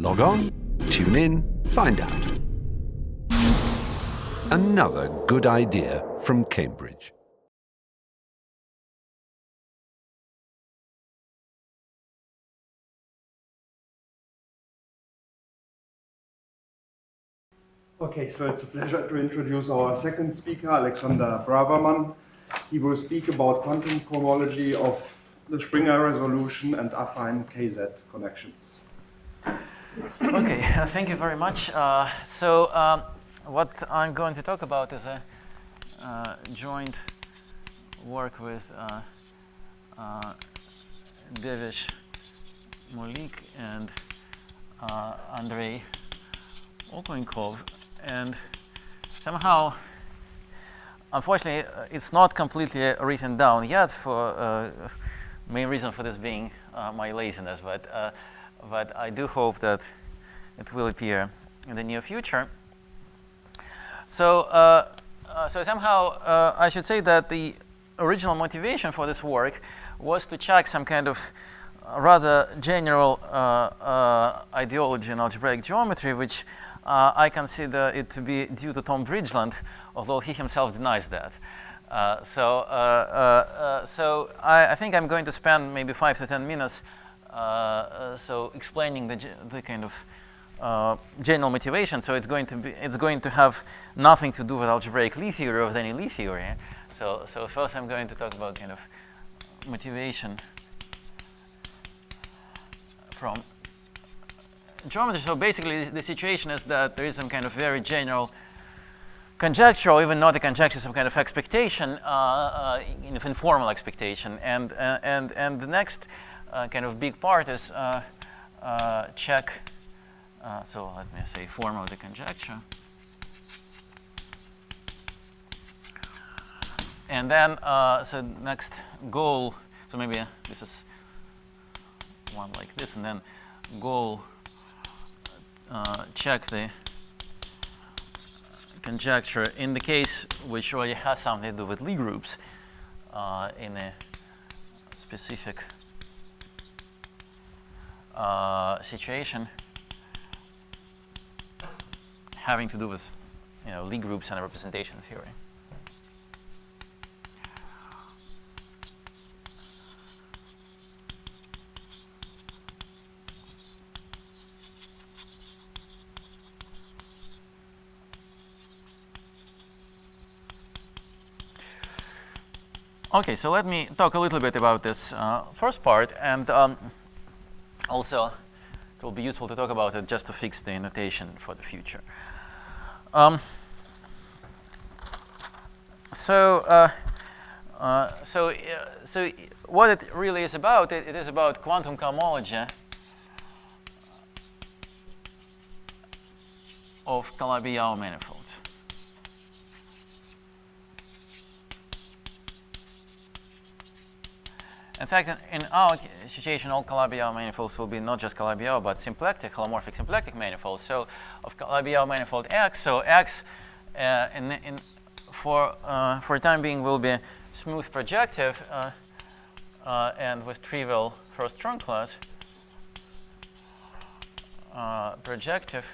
Log on, tune in, find out. Another good idea from Cambridge. Okay, so it's a pleasure to introduce our second speaker, Alexander Braverman. He will speak about quantum cohomology of the Springer resolution and affine KZ connections. Okay, thank you very much. What I'm going to talk about is a joint work with Devish Molik and Andrei Oklenkov, and somehow, unfortunately, it's not completely written down yet. For main reason for this being my laziness, but I do hope that it will appear in the near future. So somehow I should say that the original motivation for this work was to check some kind of rather general ideology in algebraic geometry, which I consider it to be due to Tom Bridgeland, although he himself denies that. So I think I'm going to spend maybe 5 to 10 minutes explaining the kind of general motivation. So it's going to have nothing to do with algebraic Lie theory or with any Lie theory. So first I'm going to talk about kind of motivation from geometry. So basically the situation is that there is some kind of very general conjecture, or even not a conjecture, some kind of expectation, informal expectation, and the next kind of big part is check. So let me say form of the conjecture, and then so next goal. So maybe this is one like this, and then goal. Check the conjecture in the case which already has something to do with Lie groups in a specific situation having to do with Lie groups and representation theory. Okay, so let me talk a little bit about this first part, and also it will be useful to talk about it just to fix the notation for the future. So what it really is about, it is about quantum cohomology of Calabi-Yau manifolds. In fact, in our situation, all Calabi-Yau manifolds will be not just Calabi-Yau, but symplectic, holomorphic symplectic manifolds. So of Calabi-Yau manifold X, so X for time being will be smooth projective and with trivial first trunk class projective,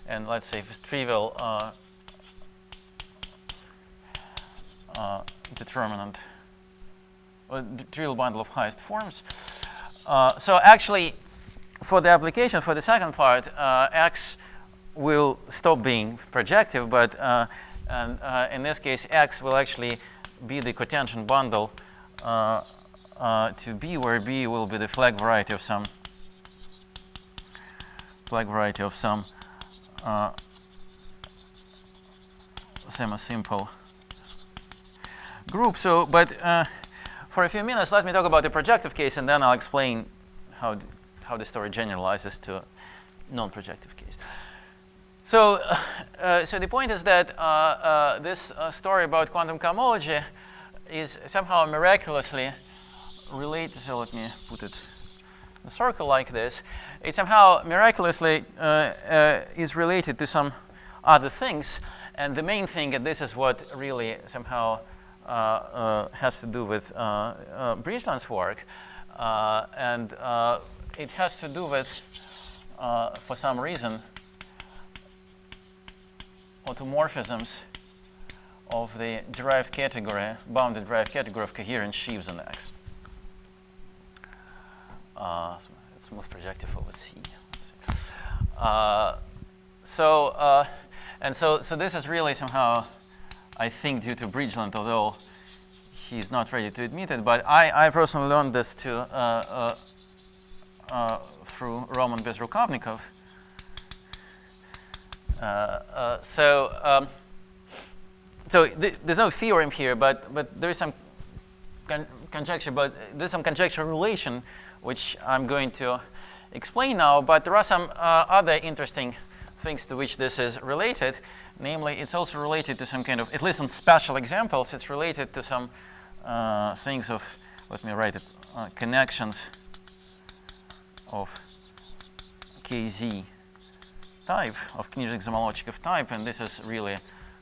and let's say with trivial determinant. The trivial bundle of highest forms. So actually, for the application, for the second part, X will stop being projective, but in this case, X will actually be the cotangent bundle to B, where B will be the flag variety of some semi-simple group. So, but for a few minutes, let me talk about the projective case, and then I'll explain how the story generalizes to a non-projective case. So the point is that this story about quantum cohomology is somehow miraculously related. So let me put it in a circle like this. It somehow miraculously is related to some other things, and the main thing, and this is what really somehow has to do with Bridgeland's work, and it has to do with for some reason, automorphisms of the derived category, bounded derived category of coherent sheaves on X. It's most projective over C. So this is really somehow, I think, due to Bridgeland, although he's not ready to admit it. But I personally learned this too through Roman Bezrukovnikov. So there's no theorem here, but there is some conjecture. But there's some conjectural relation, which I'm going to explain now. But there are some other interesting things to which this is related. Namely, it's also related to some kind of, at least in special examples, it's related to some things of, let me write it, connections of KZ type, of kinetic homologic type, and this is really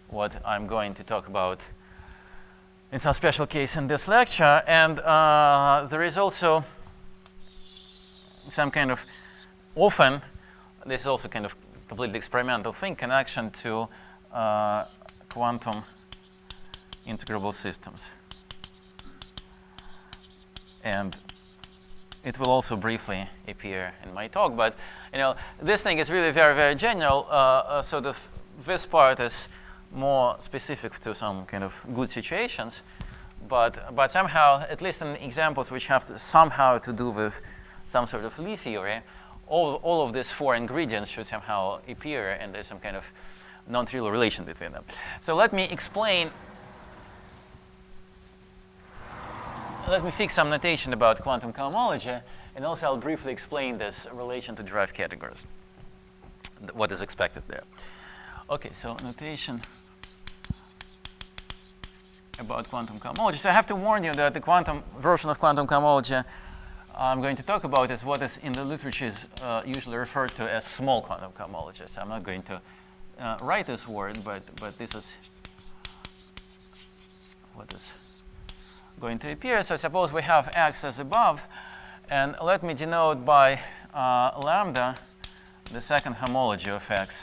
what I'm going to talk about in some special case in this lecture. And there is also some kind of, often, this is also kind of completely experimental thing, connection to quantum integrable systems. And it will also briefly appear in my talk, but this thing is really very, very general. So this part is more specific to some kind of good situations, but somehow, at least in examples which have somehow to do with some sort of Lie theory, all of these four ingredients should somehow appear, and there's some kind of non-trivial relation between them. So let me explain. Let me fix some notation about quantum cohomology, and also I'll briefly explain this relation to derived categories, what is expected there. Okay, so notation about quantum cohomology. So I have to warn you that the quantum version of quantum cohomology I'm going to talk about is what is in the literature is usually referred to as small quantum cohomology. So I'm not going to write this word, but this is what is going to appear. So suppose we have X as above, and let me denote by lambda the second homology of X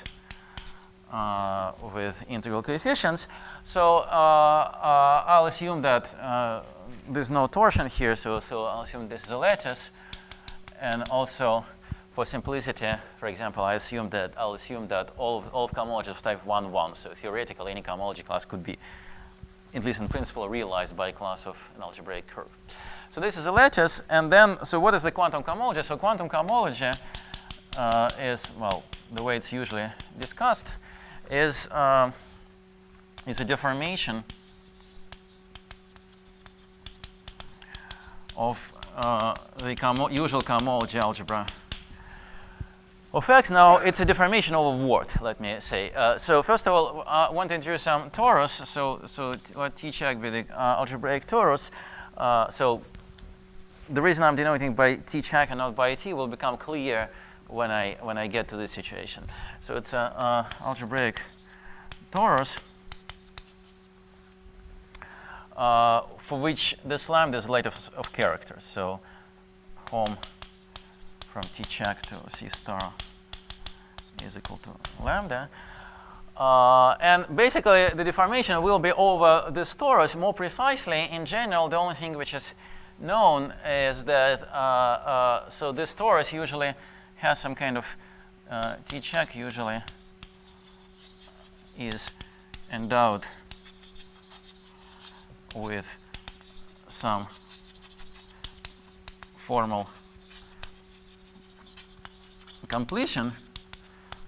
with integral coefficients. So I'll assume that there's no torsion here, so I'll assume this is a lattice, and also for simplicity, for example, I'll assume that all of cohomologies of type 1, 1. So theoretically, any cohomology class could be, at least in principle, realized by a class of an algebraic curve. So this is a lattice, and then, so what is the quantum cohomology? So quantum cohomology is, well, the way it's usually discussed, is a deformation of the usual cohomology algebra of X. Now, it's a deformation of what, let me say. So first of all, I want to introduce some torus. So let T check be the algebraic torus. So the reason I'm denoting by T check and not by T will become clear when I get to this situation. So it's an algebraic torus for which this lambda is a lattice of characters. So hom from T check to C star is equal to lambda. And basically, the deformation will be over this torus. More precisely, in general, the only thing which is known is that so this torus usually has some kind of T check usually is endowed with some formal completion,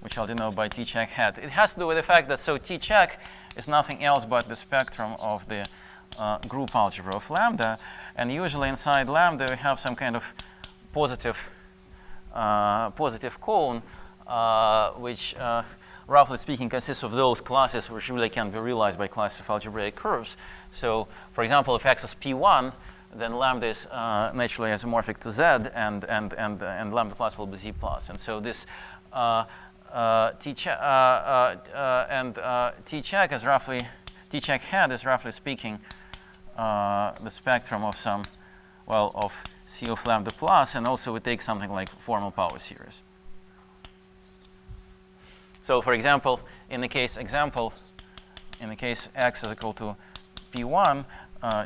which I'll denote by T check hat. It has to do with the fact that so T check is nothing else but the spectrum of the group algebra of lambda, and usually inside lambda we have some kind of positive cone, which roughly speaking consists of those classes which really can be realized by classes of algebraic curves. So, for example, if X is P1, then lambda is naturally isomorphic to Z, and lambda plus will be Z plus. And so this T check is roughly, T check hat is roughly speaking the spectrum of some, well, of C of lambda plus, and also we take something like formal power series. So for example, in the case x is equal to p1,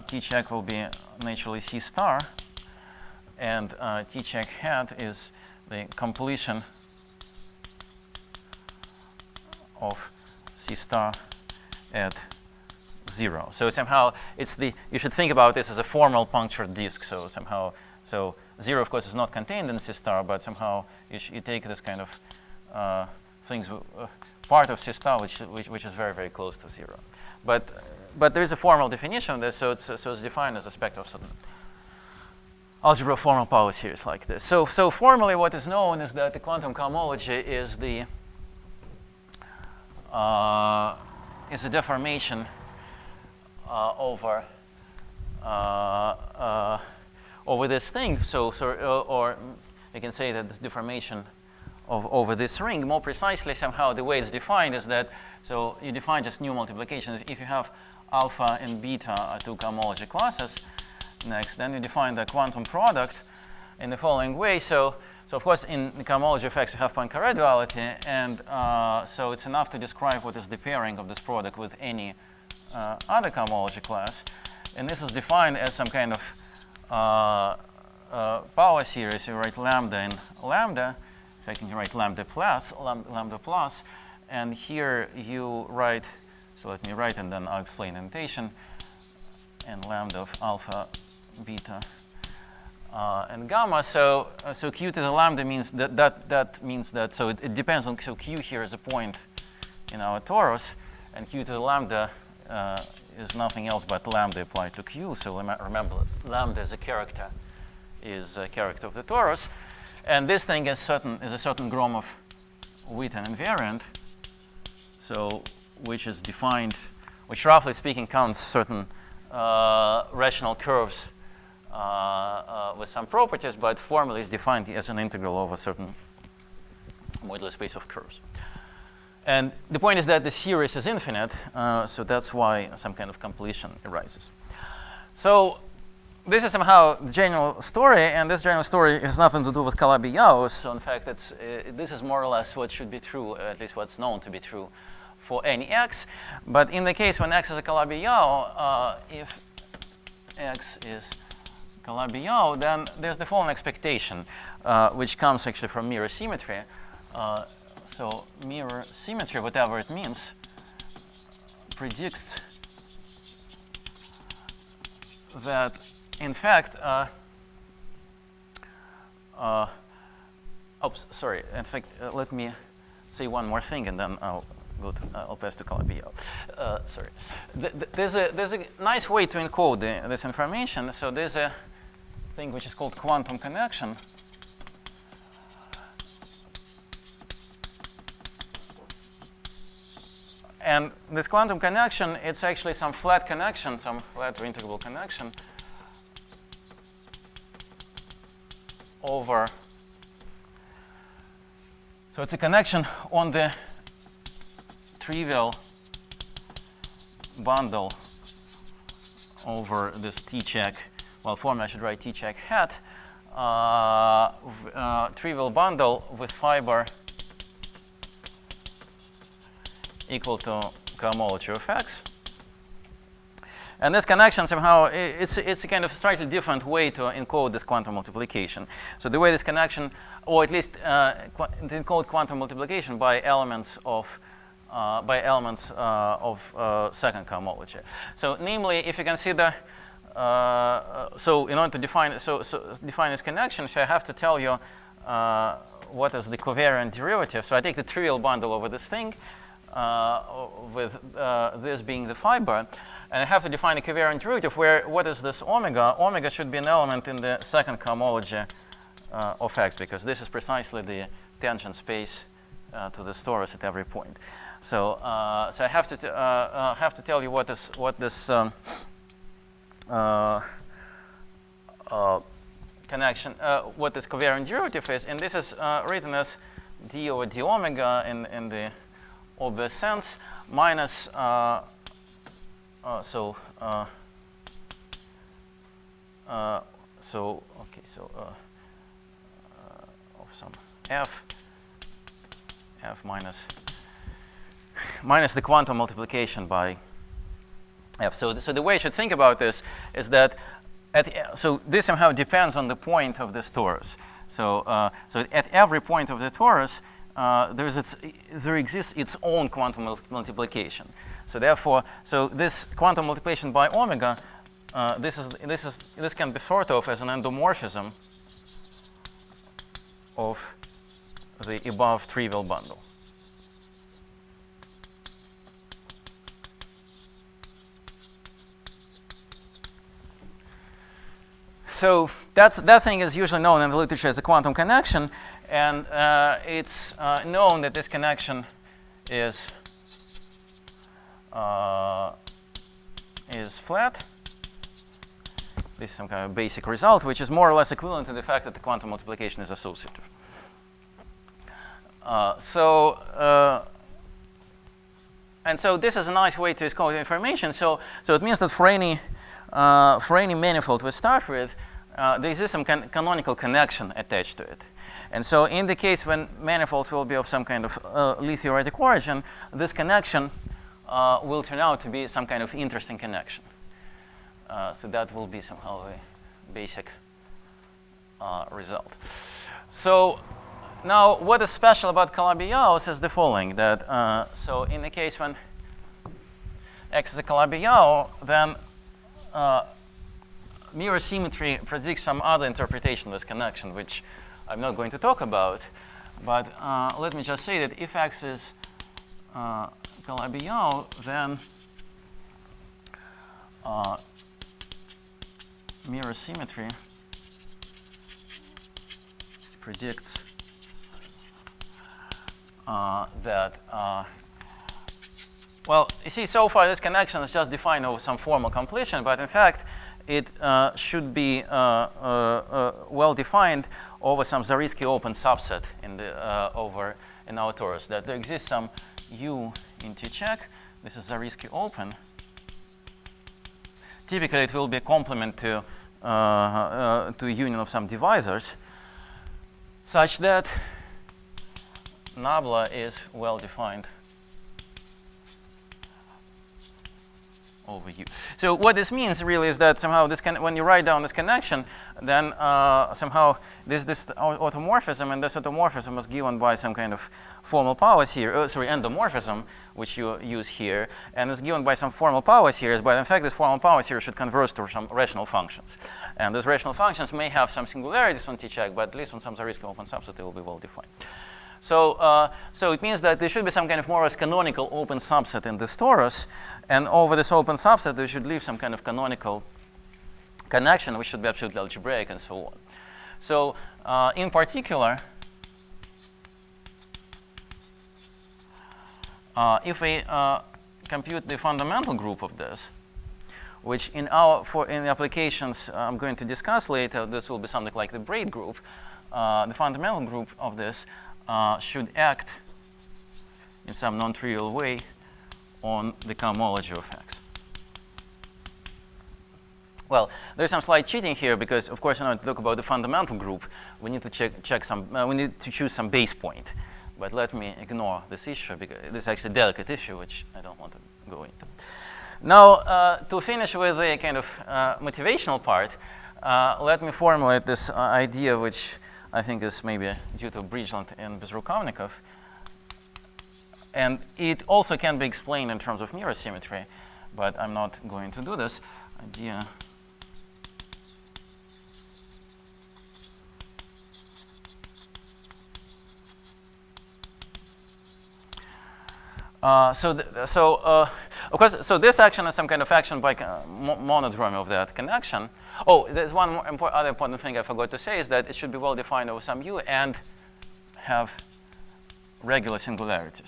t check will be naturally c star, and t check hat is the completion of c star at 0. So somehow it's you should think about this as a formal punctured disk. So somehow, 0 of course is not contained in c star, but somehow you take this kind of part of c star which is very, very close to 0. But there is a formal definition of this, so it's defined as a spectrum of certain algebra formal power series like this. So formally what is known is that the quantum cohomology is a deformation over this thing. Or you can say that this deformation over this ring. More precisely, somehow the way it's defined is that, so you define just new multiplication. If you have alpha and beta are two cohomology classes, next, then you define the quantum product in the following way. So of course, in the cohomology of X, you have Poincare duality, and so it's enough to describe what is the pairing of this product with any other cohomology class. And this is defined as some kind of power series. You write lambda and lambda. So I can write lambda plus, and here you write, so let me write and then I'll explain notation, and lambda of alpha, beta, and gamma. So q to the lambda means that means that, so it depends on, so q here is a point in our torus, and q to the lambda is nothing else but lambda applied to q. So remember, lambda is a character of the torus. And this thing is a certain Gromov Witten invariant, so which is defined, which roughly speaking counts certain rational curves with some properties, but formally is defined as an integral over a certain modular space of curves. And the point is that the series is infinite, so that's why some kind of completion arises. So this is somehow the general story, and this general story has nothing to do with Calabi-Yau. So in fact, this is more or less what should be true, at least what's known to be true for any x. But in the case when x is a Calabi-Yau, if x is Calabi-Yau, then there's the following expectation, which comes actually from mirror symmetry. So mirror symmetry, whatever it means, predicts that in fact, oops, sorry. In fact, let me say one more thing, and then I'll pass to Calabi-Yau. Sorry. There's a nice way to encode this information. So there's a thing which is called quantum connection. And this quantum connection, it's actually some flat connection, some flat or integrable connection over, so it's a connection on the trivial bundle over this t-check. Well, formally I should write t-check hat, trivial bundle with fiber equal to cohomology of x. And this connection somehow, it's a kind of slightly different way to encode this quantum multiplication. So the way this connection, or at least encode quantum multiplication by elements of second cohomology. So namely, if you consider, so in order to define this connection, so I have to tell you what is the covariant derivative. So I take the trivial bundle over this thing, with this being the fiber. And I have to define a covariant derivative where what is this omega? Omega should be an element in the second cohomology of x, because this is precisely the tangent space to this torus at every point. So so I have to tell you what this connection, what this covariant derivative is, and this is written as d over d omega in the obvious sense minus of some f minus minus the quantum multiplication by f. So the way you should think about this is that so this somehow depends on the point of this torus. So at every point of the torus, there exists its own quantum multiplication. So therefore, this quantum multiplication by omega, this can be thought of as an endomorphism of the above trivial bundle. So that thing is usually known in the literature as a quantum connection, and it's known that this connection is flat. This is some kind of basic result, which is more or less equivalent to the fact that the quantum multiplication is associative. And so this is a nice way to discover information. So it means that for any manifold we start with, there exists some canonical connection attached to it. And so in the case when manifolds will be of some kind of Lie theoretic origin, this connection will turn out to be some kind of interesting connection. So that will be somehow a basic result. So now what is special about Calabi-Yau's is the following, that so in the case when X is a Calabi-Yau, then mirror symmetry predicts some other interpretation of this connection, which I'm not going to talk about. But let me just say that if X is Calabi-Yau, then mirror symmetry predicts that, well, you see, so far this connection is just defined over some formal completion, but in fact, it should be well defined over some Zariski open subset in our torus. That there exists some U in T check. This is Zariski open. Typically, it will be a complement to a union of some divisors, such that nabla is well defined over U. So what this means really is that somehow when you write down this connection, then somehow there's this automorphism, and this automorphism is given by some kind of formal power series, endomorphism, which you use here, and it's given by some formal power series, but in fact this formal power series should converge to some rational functions. And those rational functions may have some singularities on T-check, but at least on some Zariski open subset they will be well defined. So it means that there should be some kind of more or less canonical open subset in this torus, and over this open subset we should leave some kind of canonical connection, which should be absolutely algebraic and so on. So in particular, if we compute the fundamental group of this, which in the applications I'm going to discuss later, this will be something like the braid group. The fundamental group of this should act in some non-trivial way on the cohomology of X. Well, there's some slight cheating here because, of course, in order to talk about the fundamental group, we need to we need to choose some base point. But let me ignore this issue because this is actually a delicate issue, which I don't want to go into. Now, to finish with the kind of motivational part, let me formulate this idea, which I think is maybe due to Bridgeland and Bezrukovnikov. And it also can be explained in terms of mirror symmetry, but I'm not going to do this. Idea of course, so this action is some kind of action by monodromy of that connection. Oh, there's one more other important thing I forgot to say is that it should be well defined over some U and have regular singularities.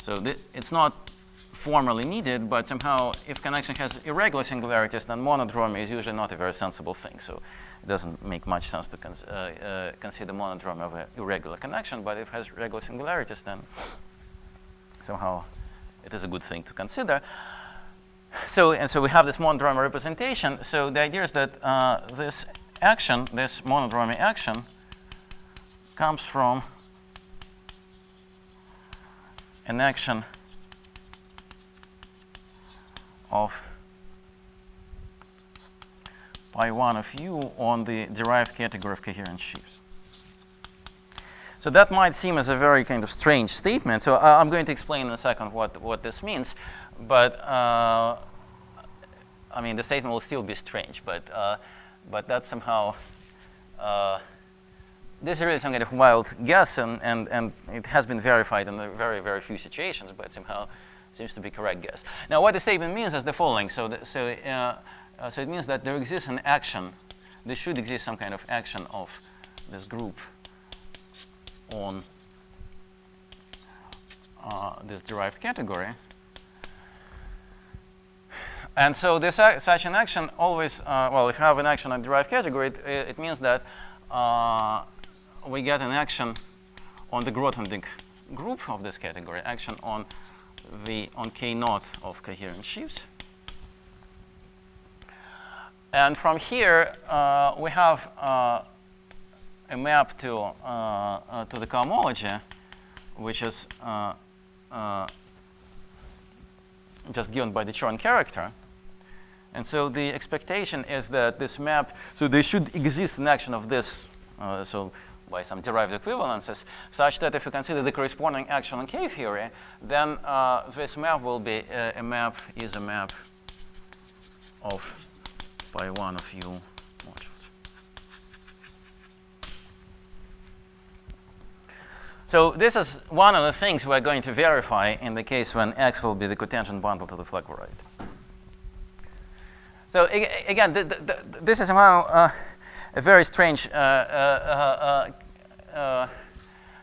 So it's not formally needed, but somehow if connection has irregular singularities, then monodromy is usually not a very sensible thing. So it doesn't make much sense to consider monodromy of an irregular connection, but if it has regular singularities, then somehow it is a good thing to consider. So we have this monodromy representation. So the idea is that this action, this monodromy action, comes from an action of pi1 of u on the derived category of coherent sheaves. So that might seem as a very kind of strange statement. So I'm going to explain in a second what this means. But I mean, the statement will still be strange. But that's somehow this is really some kind of wild guess, and it has been verified in very, very few situations, but somehow seems to be correct guess. Now, what the statement means is the following. So it means that there exists an action. There should exist some kind of action of this group on this derived category. And so this such an action always, well, if you have an action on derived category, it means that we get an action on the Grothendieck group of this category, action on K naught of coherent sheaves. And from here, we have a map to the cohomology, which is just given by the Chern character. And so the expectation is that this map, so there should exist an action of this, so by some derived equivalences, such that if you consider the corresponding action on K theory, then this map will be a map of pi1 of u modules. So this is one of the things we're going to verify in the case when X will be the cotangent bundle to the flag variety. So again, this is somehow a very strange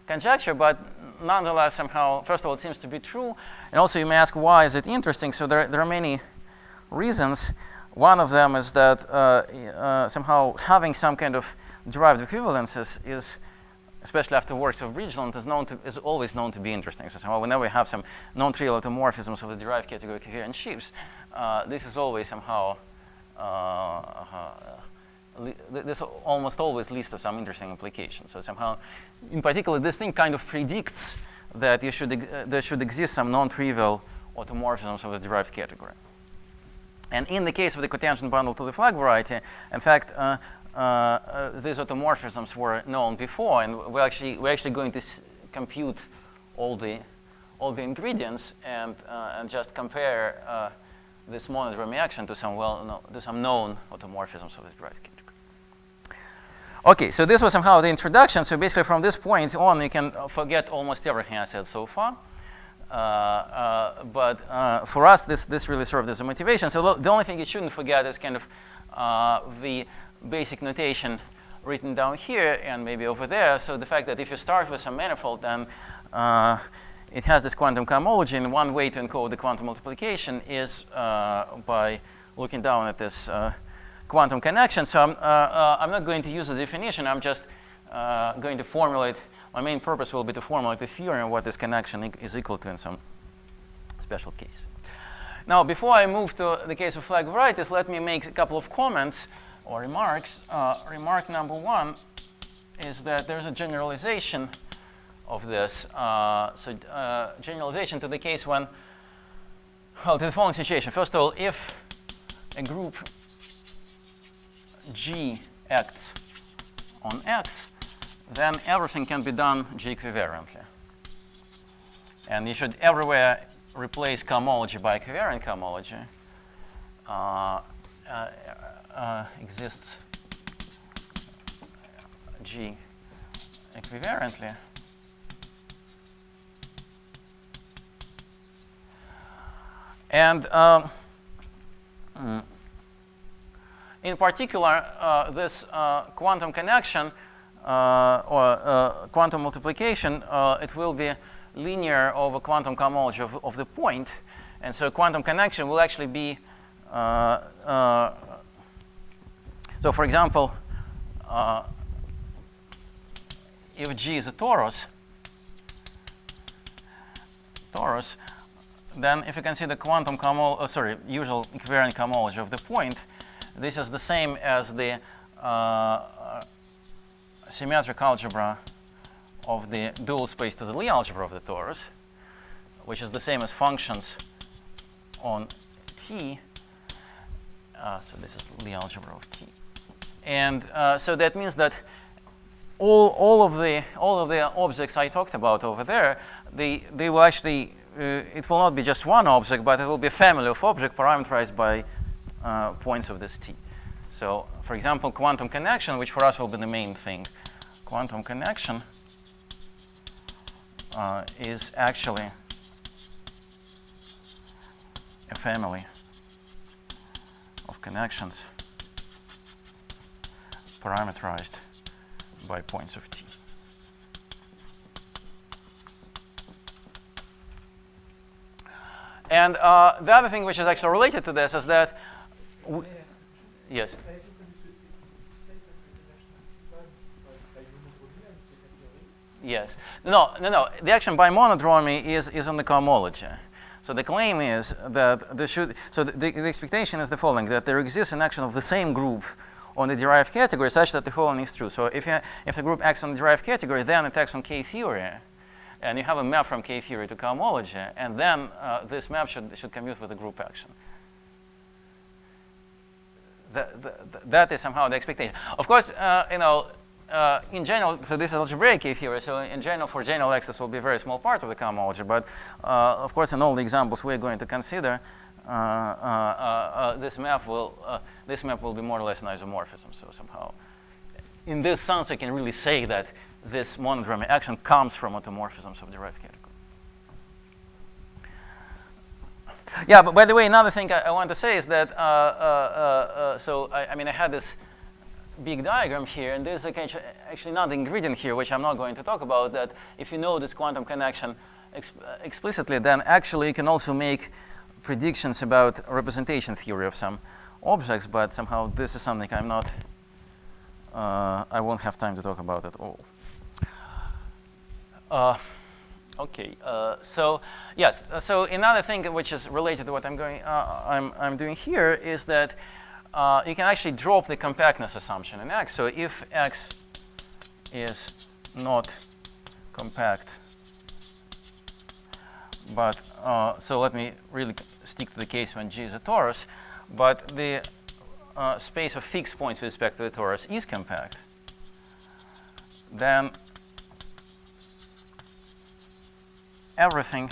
conjecture, but nonetheless somehow, first of all, it seems to be true. And also you may ask, why is it interesting? So there are many reasons. One of them is that somehow having some kind of derived equivalences is, especially after works of Bridgeland, is always known to be interesting. So somehow whenever we have some non-trivial automorphisms of the derived category coherent sheaves, this is always somehow this almost always leads to some interesting implications. So somehow, in particular, this thing kind of predicts that there should exist some non-trivial automorphisms of the derived category. And in the case of the cotangent bundle to the flag variety, in fact, these automorphisms were known before, and we're actually going to compute all the ingredients and just compare this monodrome reaction to some known automorphisms of the derived category. Okay, so this was somehow the introduction. So basically, from this point on, you can forget almost everything I said so far. But for us, this really served as a motivation. So the only thing you shouldn't forget is kind of the basic notation written down here and maybe over there. So the fact that if you start with some manifold, then it has this quantum cohomology, and one way to encode the quantum multiplication is by looking down at this quantum connection. So I'm not going to use the definition. I'm just going to formulate. My main purpose will be to formulate the theory of what this connection is equal to in some special case. Now, before I move to the case of flag varieties, let me make a couple of comments or remarks. Remark number one is that there's a generalization of this. Generalization to the case when, well, to the following situation. First of all, if a group G acts on X, then everything can be done G equivariantly. And you should everywhere replace cohomology by covariant cohomology. Exists G equivariantly. And in particular, this quantum connection or quantum multiplication, it will be linear over quantum cohomology of the point. And so quantum connection will actually be, so for example, if G is a torus, then if you consider quantum usual equivariant cohomology of the point, this is the same as the symmetric algebra of the dual space to the Lie algebra of the torus. which is the same as functions on T. So this is the algebra of T. And so that means that all of the objects I talked about over there, they will actually, it will not be just one object, but it will be a family of objects parameterized by points of this T. So, for example, quantum connection, which for us will be the main thing, quantum connection is actually a family of connections parameterized by points of T. And the other thing which is actually related to this is that, yes. Yes. No. The action by monodromy is on the cohomology. So the claim is that there should. So the expectation is the following: that there exists an action of the same group on the derived category, such that the following is true. So if the group acts on the derived category, then it acts on K theory, and you have a map from K theory to cohomology, and then this map should commute with the group action. That is somehow the expectation. Of course, in general, so this is algebraic K theory, so in general, for general X, this will be a very small part of the cohomology, but of course, in all the examples we're going to consider, this map will be more or less an isomorphism. So somehow, in this sense, I can really say that this monodromy action comes from automorphisms of derived category. Yeah, but by the way, another thing I want to say is that I had this big diagram here, and there's actually another ingredient here, which I'm not going to talk about, that if you know this quantum connection explicitly, then actually you can also make predictions about representation theory of some objects, but somehow this is something I'm not, I won't have time to talk about at all. Okay, so yes, so another thing which is related to what I'm doing here is that you can actually drop the compactness assumption in X. So if X is not compact, but so let me really stick to the case when G is a torus, but the space of fixed points with respect to the torus is compact, then everything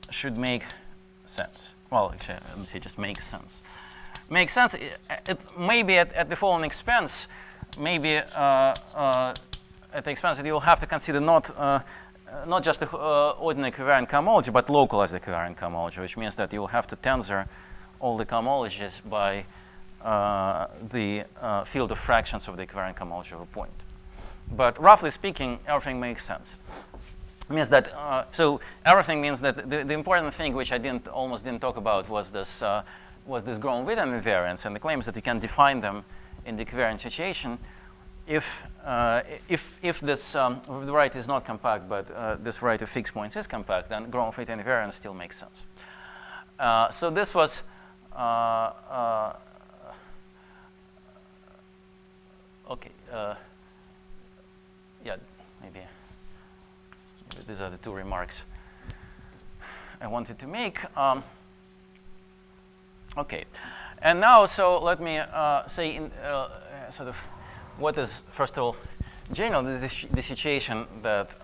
should make sense. Well, actually, let me say just makes sense. Makes sense. It may be at the following expense. Maybe at the expense that you'll have to consider not just the ordinary covariant cohomology, but localize the covariant cohomology, which means that you'll have to tensor all the cohomologies by the field of fractions of the covariant cohomology of a point. But roughly speaking, everything makes sense. It means that so everything means that the important thing, which I almost didn't talk about, was this Gromov-Witten invariants, and the claim is that you can define them in the covariant situation if this if the variety is not compact, but this variety of fixed points is compact, then Gromov-Witten invariant still makes sense. So this was okay. Yeah, maybe these are the two remarks I wanted to make. Okay, and now, so let me say sort of what is, first of all, general the situation that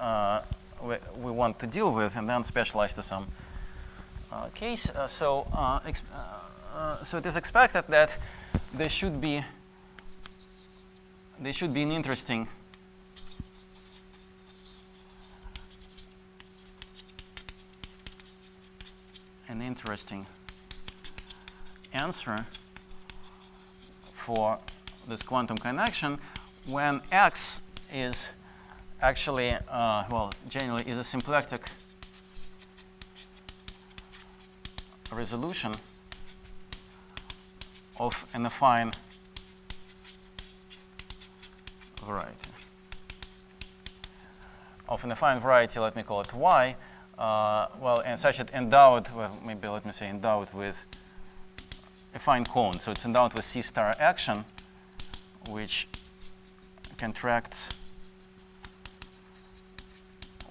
we want to deal with, and then specialize to some case. So it is expected that there should be an interesting answer for this quantum connection when X is actually, well, generally is a symplectic resolution of an affine variety. Of an affine variety, let me call it Y, well, and such that endowed, well, maybe let me say endowed with affine cone. So it's endowed with C star action, which contracts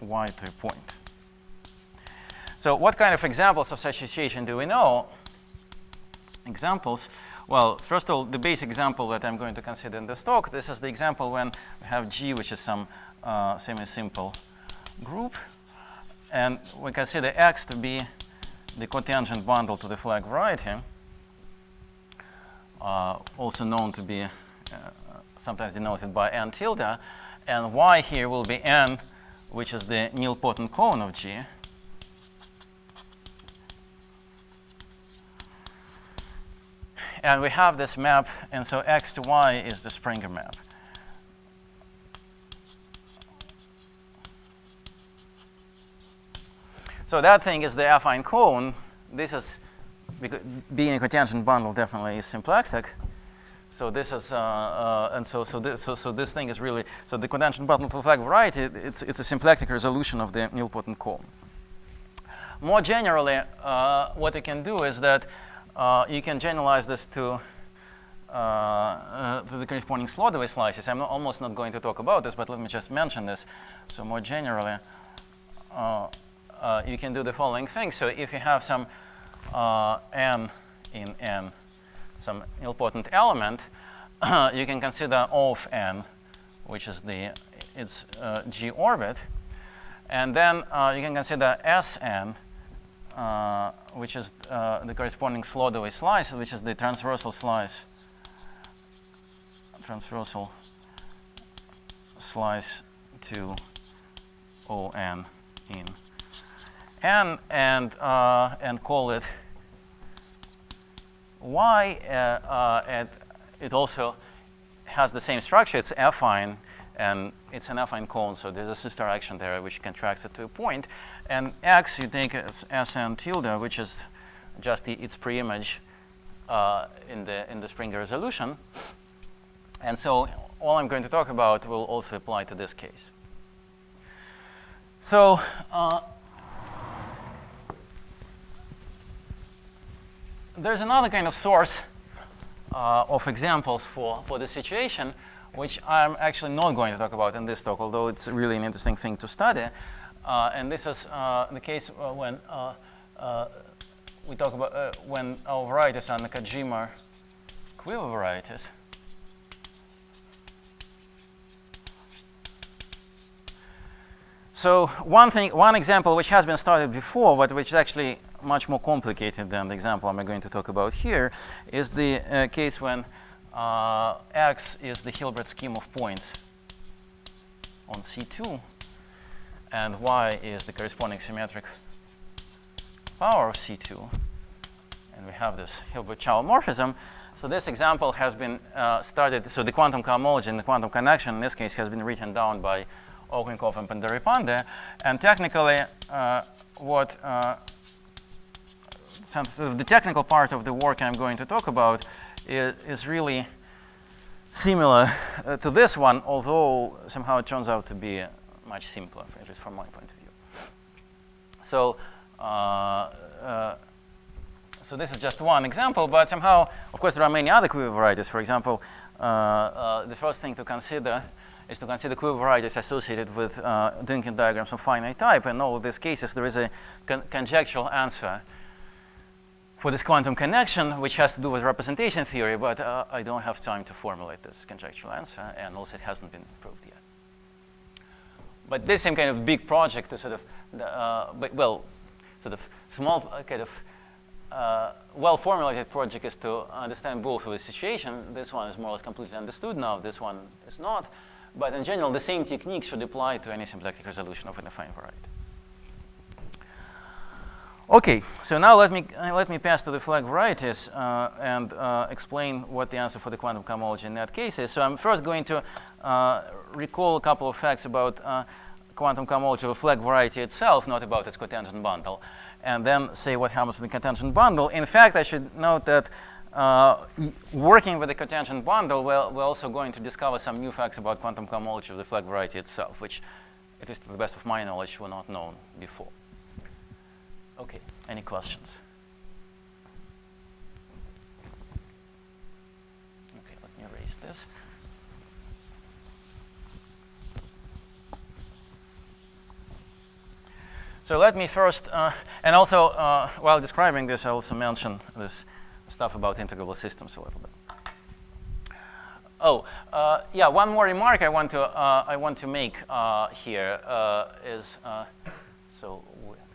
y to a point. So what kind of examples of such situation do we know? Examples. Well, first of all, the basic example that I'm going to consider in this talk, this is the example when we have G, which is some semi-simple group, and we consider X to be the cotangent bundle to the flag variety, also known to be sometimes denoted by n tilde, and Y here will be n, which is the nilpotent cone of G. And we have this map, and so X to Y is the Springer map. So that thing is the affine cone. This is, being a cotangent bundle definitely is symplectic. So this is, and so this thing is really, so the cotangent bundle to the flag variety, it's a symplectic resolution of the nilpotent cone. More generally, what you can do is that you can generalize this to the corresponding slot-away slices. I'm almost not going to talk about this, but let me just mention this. So more generally, you can do the following thing. So if you have some n in n, some nilpotent element, you can consider O of n, which is its G orbit, and then you can consider Sn, which is the corresponding slot-away slice, which is the transversal slice to On in n, and call it Y. And it also has the same structure. It's affine, and it's an affine cone, so there's a sister action there which contracts it to a point. And X you take as Sn tilde, which is just its preimage in the Springer resolution. And so all I'm going to talk about will also apply to this case. So there's another kind of source of examples for the situation, which I'm actually not going to talk about in this talk, although it's really an interesting thing to study. And this is the case when we talk about when our varieties are Nakajima quiver varieties. So one example which has been studied before, but which is actually much more complicated than the example I'm going to talk about here, is the case when X is the Hilbert scheme of points on C2, and Y is the corresponding symmetric power of C2, and we have this Hilbert-Chow morphism. So this example has been studied. So the quantum cohomology and the quantum connection in this case has been written down by Okounkov and Pandaripande, and technically the technical part of the work I'm going to talk about is really similar to this one, although somehow it turns out to be much simpler, at least from my point of view. So so this is just one example, but somehow, of course, there are many other quiver varieties. For example, the first thing to consider is to consider quiver varieties associated with Dynkin diagrams of finite type. In all of these cases, there is a conjectural answer for this quantum connection, which has to do with representation theory, but I don't have time to formulate this conjectural answer, and also it hasn't been proved yet. But this same kind of big project to sort of, sort of small kind of well-formulated project is to understand both of the situation. This one is more or less completely understood now. This one is not. But in general, the same technique should apply to any symplectic resolution of an affine variety. Okay, so now let me pass to the flag varieties and explain what the answer for the quantum cohomology in that case is. So I'm first going to recall a couple of facts about quantum cohomology of a flag variety itself, not about its cotangent bundle, and then say what happens to the cotangent bundle. In fact, I should note that working with the cotangent bundle, we're also going to discover some new facts about quantum cohomology of the flag variety itself, which, at least to the best of my knowledge, were not known before. Okay, any questions? Okay, let me erase this. So let me first, and also while describing this, I also mentioned this stuff about integrable systems a little bit. Oh, yeah. One more remark I want to make here is so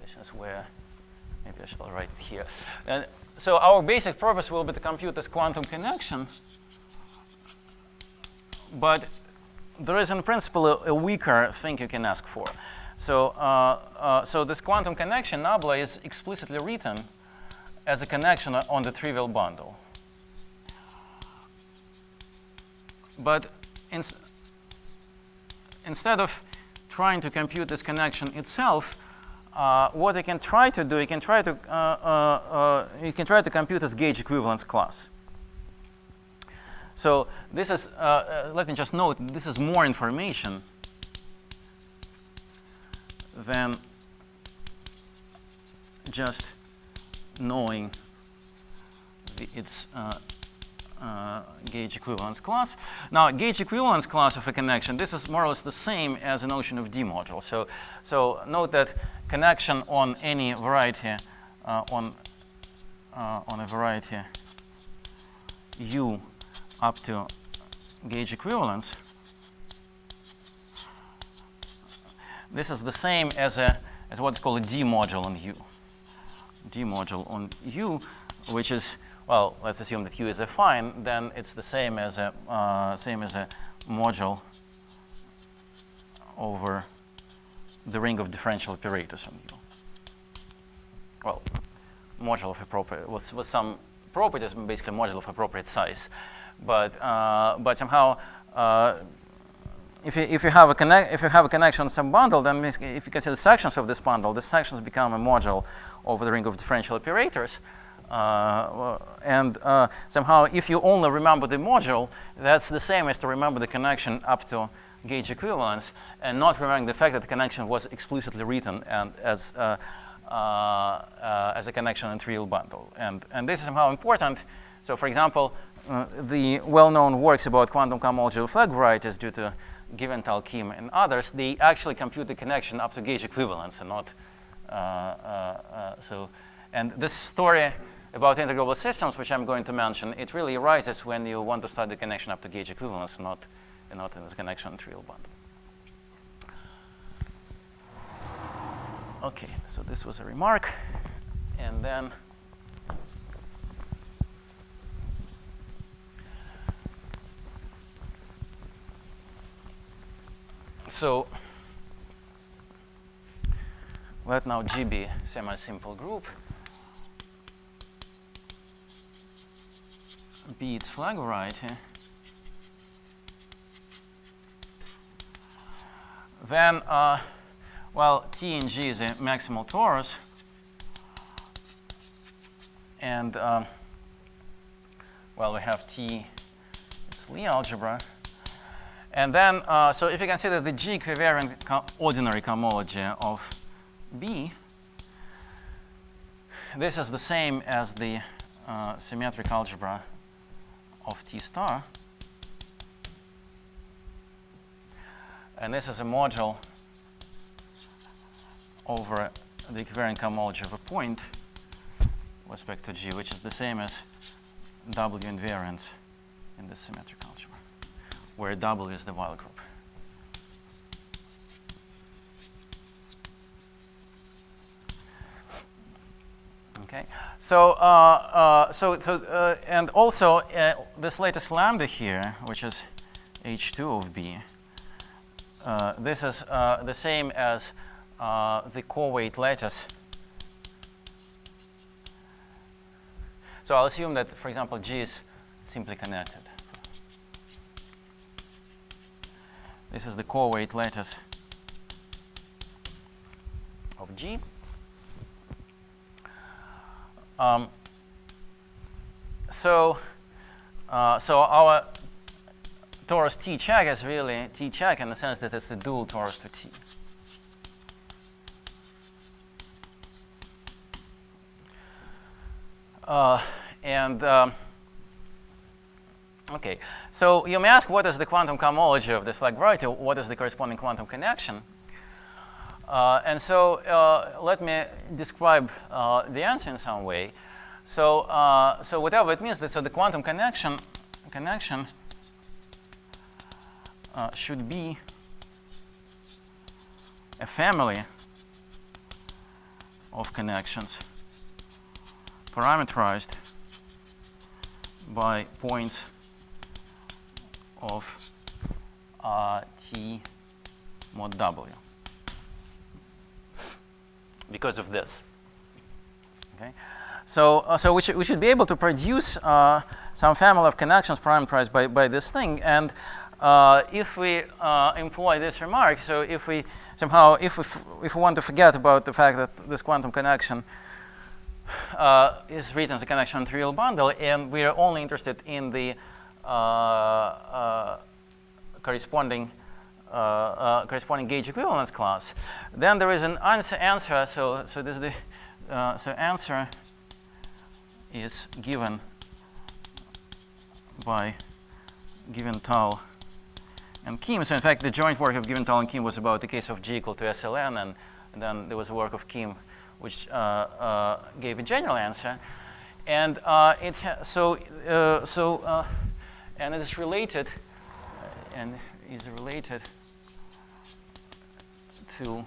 this is where maybe I shall write it here. And so our basic purpose will be to compute this quantum connection, but there is in principle a weaker thing you can ask for. So so this quantum connection nabla is explicitly written as a connection on the trivial bundle. But instead of trying to compute this connection itself, what you can try to do, you can try to compute this gauge equivalence class. So this is, let me just note, this is more information than just knowing its gauge equivalence class. Now, gauge equivalence class of a connection, this is more or less the same as the notion of D module. So note that connection on any variety, on a variety U up to gauge equivalence, this is the same as what's called a D module on U. D module on U, which is, well, let's assume that U is affine, then it's the same as a module over the ring of differential operators on U. Well, module of appropriate with some properties, basically module of appropriate size, but somehow if you have a connection on some bundle, then if you consider sections of this bundle, the sections become a module over the ring of differential operators. And somehow, if you only remember the module, that's the same as to remember the connection up to gauge equivalence, and not remembering the fact that the connection was explicitly written and as a connection in trivial bundle. And this is somehow important. So, for example, the well-known works about quantum cohomology of flag varieties due to Giventhal, Kim, and others, they actually compute the connection up to gauge equivalence, and not so. And this story about integrable systems, which I'm going to mention, it really arises when you want to start the connection up to gauge equivalence, not in the connection in trivial bundle. Okay, so this was a remark, and then so let now G be semi-simple group. B its flag variety. Then, well, T in G is a maximal torus, and well, we have T, it's Lie algebra. And then, so if you consider the G equivariant ordinary cohomology of B, this is the same as the symmetric algebra of T star. And this is a module over the equivariant cohomology of a point with respect to G, which is the same as W invariance in the symmetric algebra, where W is the Weil group. Okay, so and also this latest lambda here, which is H2 of B, this is the same as the co-weight lattice. So I'll assume that, for example, G is simply connected. This is the co-weight lattice of G. So our torus T check is really T check in the sense that it's a dual torus to T. Okay, so you may ask, what is the quantum cohomology of this flag variety? What is the corresponding quantum connection? And so let me describe the answer in some way. So, so whatever it means, so the quantum connection should be a family of connections parameterized by points of T mod W because of this. Okay, so so we should be able to produce some family of connections parameterized by this thing, and if we employ this remark, so if we somehow if we want to forget about the fact that this quantum connection is written as a connection on the real bundle, and we are only interested in the corresponding gauge equivalence class, then there is an answer. So this is the so answer is given by Giventhal and Kim. So in fact, the joint work of Giventhal and Kim was about the case of G equal to SLN, and then there was a work of Kim which gave a general answer, and and it is related to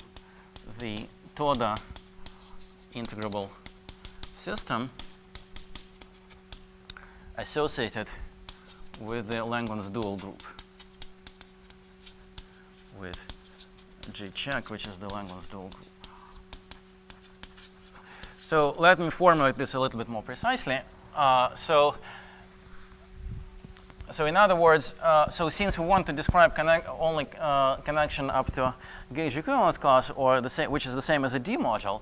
the Toda integrable system associated with the Langland's dual group with G check, which is the Langland's dual group. So let me formulate this a little bit more precisely. So in other words, so since we want to describe only connection up to gauge equivalence class, or the same, which is the same as a D module,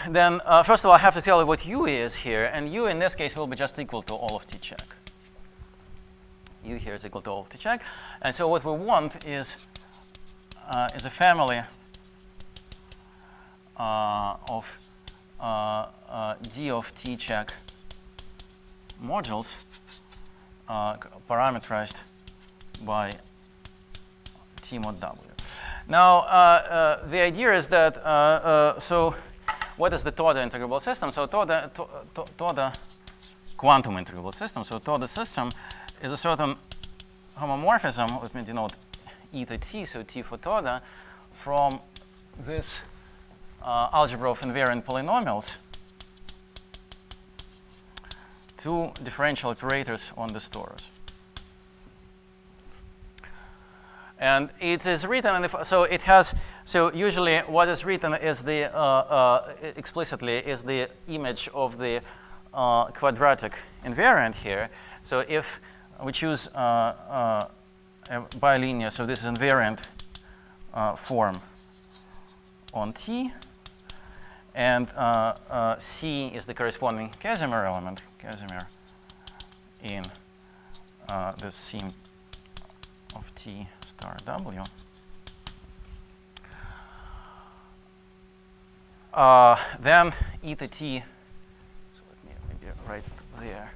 then first of all, I have to tell you what U is here, and U in this case will be just equal to all of T check. U here is equal to all of T check, and so what we want is a family of D of T check modules parameterized by T mod W. Now, the idea is that, so what is the Toda integrable system? So Toda quantum integrable system. So Toda system is a certain homomorphism, let me denote E to T, so T for Toda, from this algebra of invariant polynomials to differential operators on this torus. And it is written, and so it has, so usually what is written is the, explicitly is the image of the quadratic invariant here. So if we choose a bilinear, so this is invariant form on T, and C is the corresponding Casimir element, Casimir in this seam of T star W. Then E to T, so let me maybe write it there.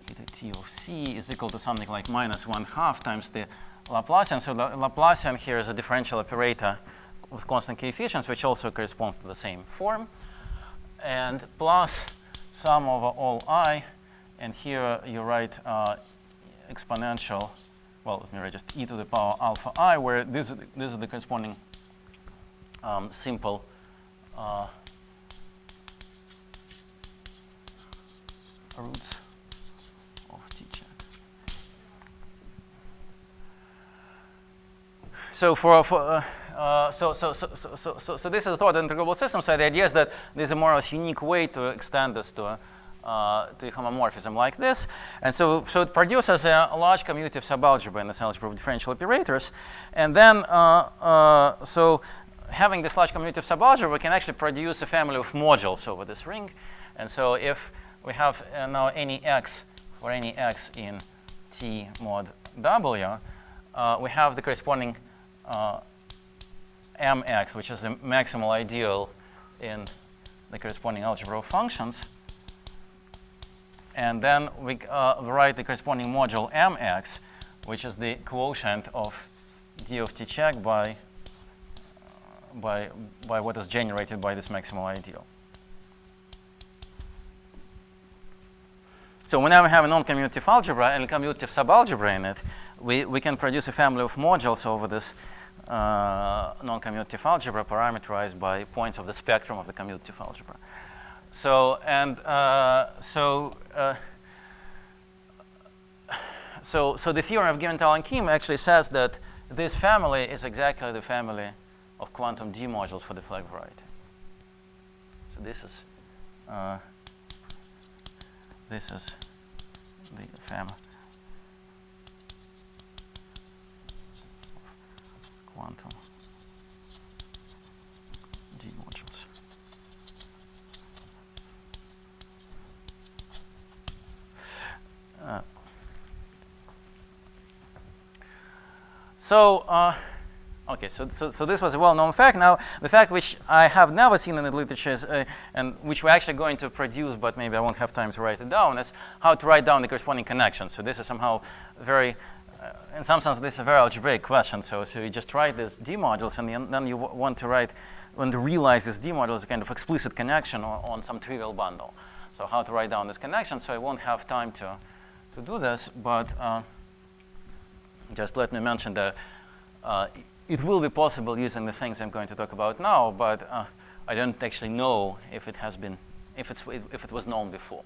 E to T of C is equal to something like -1/2 times the Laplacian. So the Laplacian here is a differential operator with constant coefficients, which also corresponds to the same form, and plus sum over all I, and here you write exponential, well, let me write just e to the power alpha I, where this is the corresponding simple roots of T check. So so this is a Toda integrable system. So the idea is that there's a more or less unique way to extend this to a homomorphism like this, and so it produces a large commutative subalgebra in this algebra of differential operators, and then so having this large commutative subalgebra, we can actually produce a family of modules over this ring, and so if we have now any x for any x in T mod W, we have the corresponding mx, which is the maximal ideal in the corresponding algebra of functions. And then we write the corresponding module mx, which is the quotient of d of t check by what is generated by this maximal ideal. So whenever we have a non-commutative algebra and a commutative subalgebra in it, we can produce a family of modules over this non-commutative algebra parameterized by points of the spectrum of the commutative algebra. So the theorem of Giventhal and Kim actually says that this family is exactly the family of quantum D modules for the flag variety. So this is the family of quantum D modules. Okay, so this was a well-known fact. Now, the fact which I have never seen in the literature is, and which we're actually going to produce, but maybe I won't have time to write it down, is how to write down the corresponding connection. So this is somehow very, in some sense, this is a very algebraic question. So you just write these D modules, and then you want to realize this D module as a kind of explicit connection on some trivial bundle. So how to write down this connection? So I won't have time to do this, but just let me mention that it will be possible using the things I'm going to talk about now, but I don't actually know if it has been, if it was known before.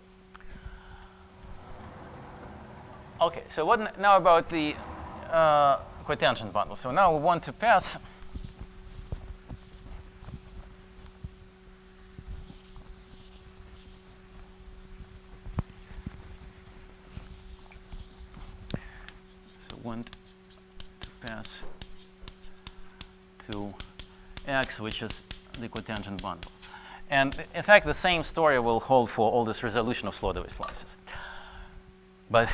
Okay, so what now about the cotangent bundle? So now we want to pass to X, which is the cotangent bundle. And in fact, the same story will hold for all this resolution of Sloterdijk slices. But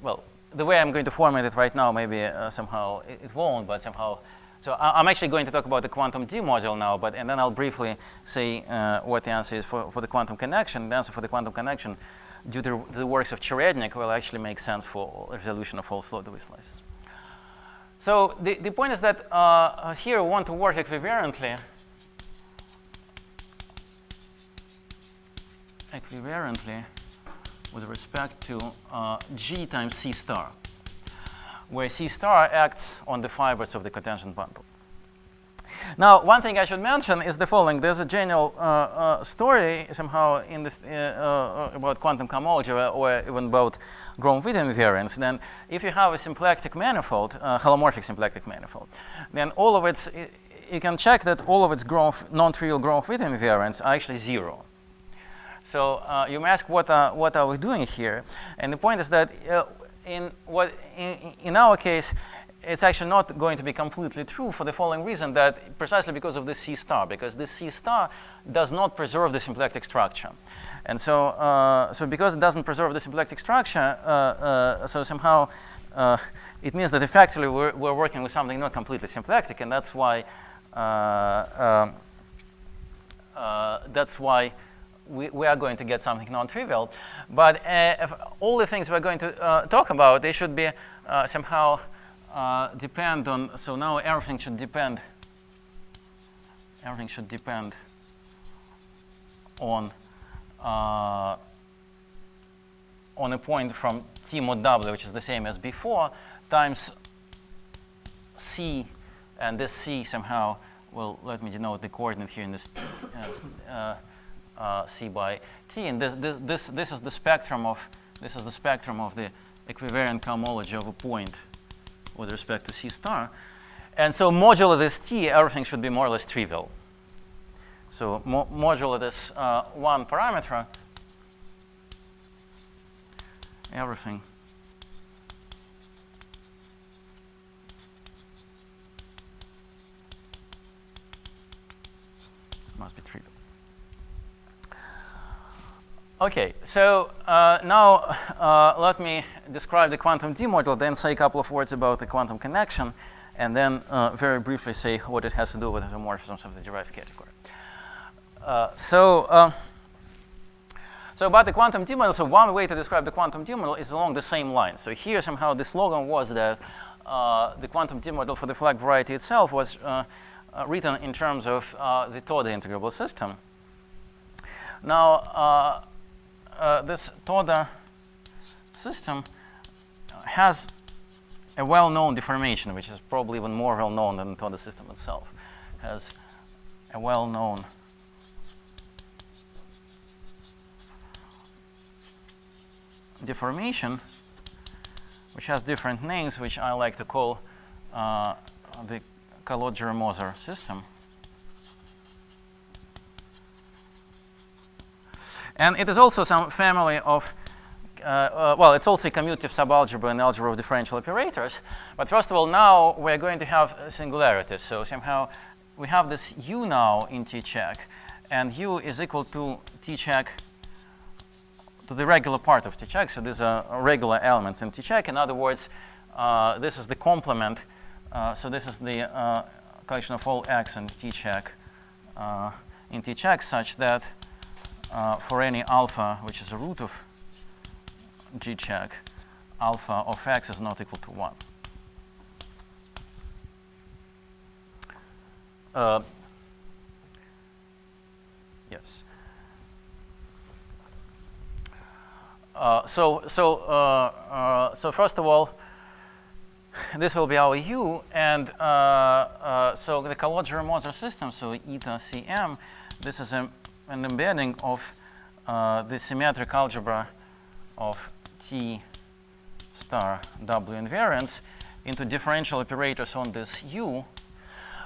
well, the way I'm going to format it right now, maybe somehow it won't, but somehow. So I'm actually going to talk about the quantum D module now, and then I'll briefly say what the answer is for the quantum connection. The answer for the quantum connection, due to the works of Cherednik, will actually make sense for resolution of all Sloterdijk slices. So the point is that here we want to work equivariantly with respect to G times C star, where C star acts on the fibers of the cotangent bundle. Now, one thing I should mention is the following. There's a general story somehow in this, about quantum cohomology or even about Gromov-Witten invariance. Then if you have a symplectic manifold, holomorphic symplectic manifold, then all of its, you can check that all of its non-trivial Gromov-Witten invariants are actually zero. So you may ask, what are we doing here? And the point is that in our case, it's actually not going to be completely true for the following reason, that precisely because of this C star, because this C star does not preserve the symplectic structure. And so, because it doesn't preserve the symplectic structure, so somehow it means that effectively we're working with something not completely symplectic, and that's why we are going to get something non-trivial. But if all the things we're going to talk about, they should be somehow depend on, so now everything should depend on a point from T mod W, which is the same as before, times C, and this C somehow, well, let me denote the coordinate here in this C by T, and this is the spectrum of the equivariant cohomology of a point with respect to C star. And so modulo this T, everything should be more or less trivial. So modulo this one parameter, everything must be trivial. Okay, so now let me describe the quantum D module, then say a couple of words about the quantum connection, and then very briefly say what it has to do with the homomorphisms of the derived category. So So about the quantum D-model, so one way to describe the quantum D-model is along the same line. So here somehow the slogan was that the quantum D-model for the flag variety itself was written in terms of the Toda integrable system. Now, this Toda system has a well-known deformation, which is probably even more well-known than the Toda system itself. Has a well-known deformation, which has different names, which I like to call the Kalodger-Moser system. And it is also some family of, well, it's also a commutative subalgebra and algebra of differential operators. But first of all, now we're going to have singularities. So somehow we have this U now in T check, and U is equal to T check to the regular part of T check. So these are regular elements in T check. In other words, this is the complement. So this is the collection of all x in T check such that for any alpha, which is a root of G check, alpha of x is not equal to 1. Yes. So first of all, this will be our U, and so the Kalodger-Moser system, so eta Cm, this is an embedding of the symmetric algebra of T star W invariance into differential operators on this U,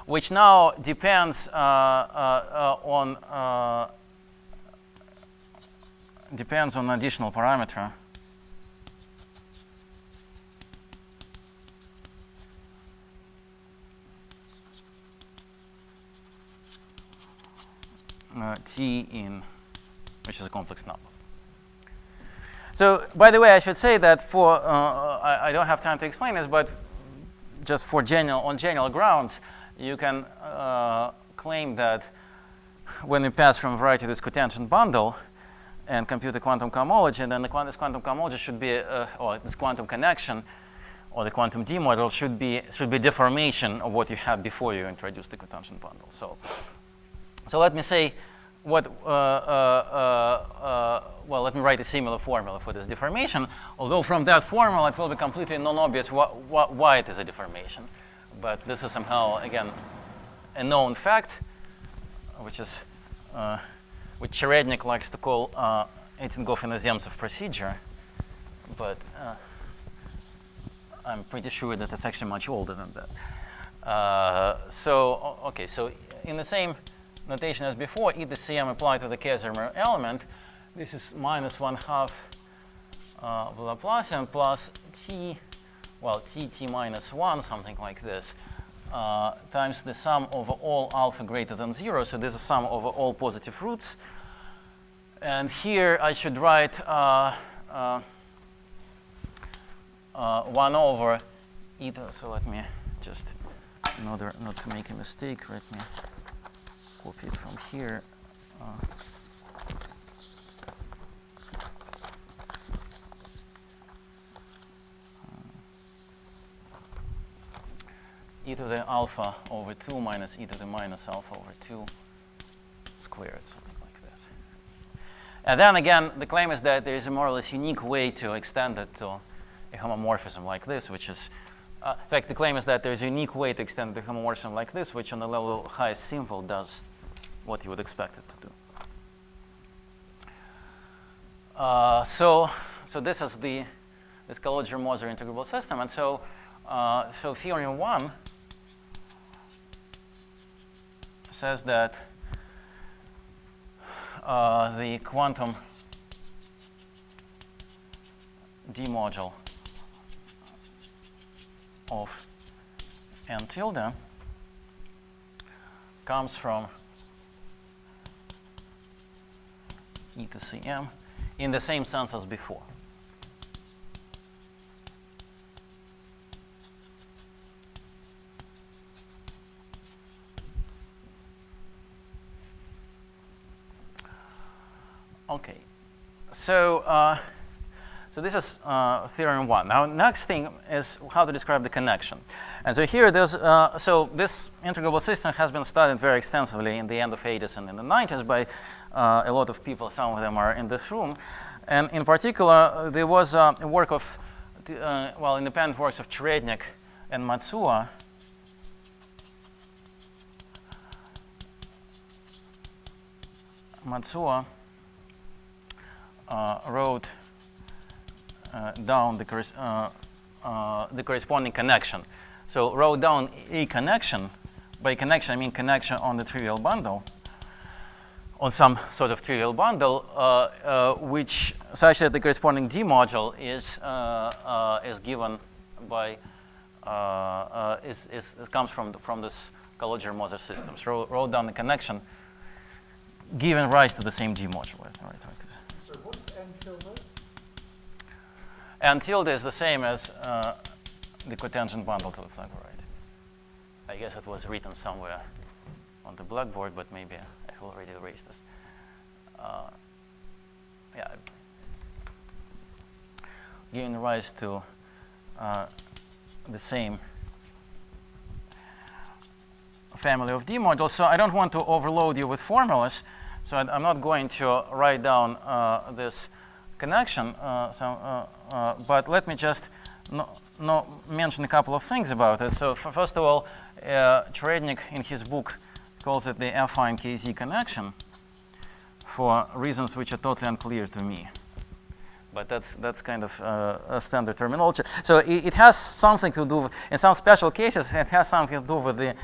which now depends on additional parameter T in, which is a complex number. So, by the way, I should say that for I don't have time to explain this, but just for on general grounds, you can claim that when we pass from variety to this cotangent bundle and compute the quantum cohomology, then this quantum cohomology should be, or this quantum connection, or the quantum D model should be deformation of what you had before you introduced the cotangent bundle. So let me say what, well, let me write a similar formula for this deformation, although from that formula it will be completely non-obvious why it is a deformation. But this is somehow, again, a known fact, which Cherednik likes to call Etinghoff-Inozemtsov procedure, but I'm pretty sure that it's actually much older than that. Okay, so in the same notation as before, eta Cm applied to the Casimir element, this is minus 1/2 of Laplacian plus T, well, T minus 1, something like this, times the sum over all alpha greater than 0. So this is sum over all positive roots. And here I should write 1 over eta. So let me just, in order not to make a mistake, let me copy it from here. E to the alpha over 2 minus e to the minus alpha over 2 squared, something like this. And then again, the claim is that there is a more or less unique way to extend it to a homomorphism like this, which is, in fact, the claim is that there is a unique way to extend the homomorphism like this, which on the level highest simple does what you would expect it to do. So this is this Kalodger-Moser integrable system, and so theorem 1 says that the quantum D module of n tilde comes from eta Cm in the same sense as before. Okay. so this is theorem 1. Now, next thing is how to describe the connection. And so here, there's so this integrable system has been studied very extensively in the end of 80s and in the 90s by a lot of people. Some of them are in this room. And in particular, there was a work of, independent works of Cherednik and Matsuo. Matsuo wrote down the corresponding connection. So wrote down a connection. By connection, I mean connection on the trivial bundle, on some sort of trivial bundle, which such that the corresponding D module is given by comes from this Colliger-Moser system. So wrote down the connection, giving rise to the same D module. Right. So what's n tilde? N tilde is the same as the cotangent bundle to the flag variety. I guess it was written somewhere on the blackboard, but maybe I have already erased this. Giving rise to the same family of D modules. So I don't want to overload you with formulas, so I'm not going to write down this connection. But let me just mention a couple of things about it. So first of all, Cherednik in his book calls it the affine KZ connection for reasons which are totally unclear to me. But that's kind of a standard terminology. So it has something to do with, in some special cases, it has something to do with the